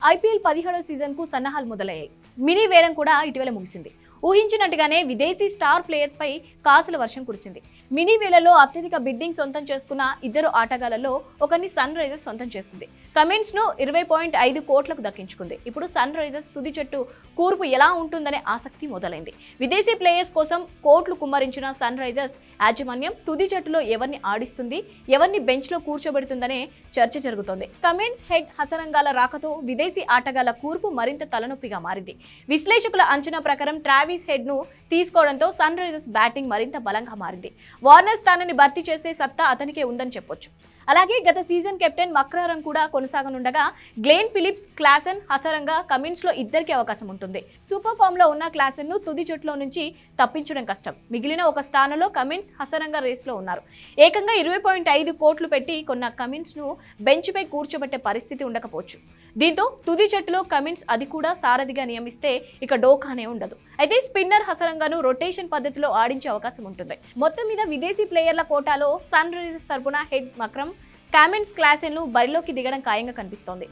IPL 17వ సీజన్కు సన్నాహాలు మొదలయ్యాయి. Mini వేలం కూడా ఇటీవల ముగిసింది. ఊహించినట్టుగానే విదేశీ స్టార్ ప్లేయర్స్ పై కాసుల వర్షం కురిసింది. మినీ వేలలో అత్యధిక బిడ్డింగ్ సొంతం చేసుకున్న ఇద్దరు ఆటగాళ్లలో ఒకరిని సన్ రైజర్స్ సొంతం చేసుకుంది. కమిన్స్ ను 20.5 కోట్లకు దక్కించుకుంది. ఇప్పుడు సన్ రైజర్స్ తుది జట్టు కూర్పు ఎలా ఉంటుందనే ఆసక్తి మొదలైంది. విదేశీ ప్లేయర్స్ కోసం కోట్లు కుమ్మరించిన సన్ రైజర్స్ యాజమాన్యం తుది జట్టులో ఎవరిని ఆడిస్తుంది, ఎవరిని బెంచ్ లో కూర్చోబెడుతుందనే చర్చ జరుగుతోంది. కమిన్స్, హెడ్, హసరంగాల రాకతో విదేశీ ఆటగాళ్ల కూర్పు మరింత తలనొప్పిగా మారింది. విశ్లేషకుల అంచనా ప్రకారం ట్రావిస్ హెడ్ ను తీసుకోవడంతో సన్ రైజర్స్ బ్యాటింగ్ మరింత బలంగా మారింది. వార్నర్ స్థానాన్ని భర్తీ చేసే సత్తా అతనికే ఉందని చెప్పొచ్చు. అలాగే గత సీజన్ కెప్టెన్ వక్రారం కూడా కొనసాగనుండగా Glenn Phillips, Klaasen, Hasaranga Cummins లో ఇద్దరికి అవకాశం ఉంటుంది. సూపర్ ఫామ్ లో ఉన్న క్లాసెన్ ను తుది జట్టులో నుంచి తప్పించడం కష్టం. మిగిలిన ఒక స్థానంలో కమిన్స్, హసరంగా రేస్ లో ఉన్నారు. ఏకంగా 20.5 కోట్లు పెట్టి కొన్న కమిన్స్ ను బెంచ్ పై కూర్చోబెట్టే పరిస్థితి ఉండకపోవచ్చు. దీంతో తుది జట్టులో కమిన్స్ అది కూడా సారథిగా నియమిస్తే ఇక డోకానే ఉండదు. అయితే స్పిన్నర్ హసరంగాను రొటేషన్ పద్ధతిలో ఆడించే అవకాశం ఉంటుంది. మొత్తం మీద విదేశీ ప్లేయర్ల కోటాలో సన్ రైజర్స్ తరపున హెడ్, మక్రమ్, కమిన్స్, క్లాసెన్ లు బరిలోకి దిగడం ఖాయంగా కనిపిస్తోంది.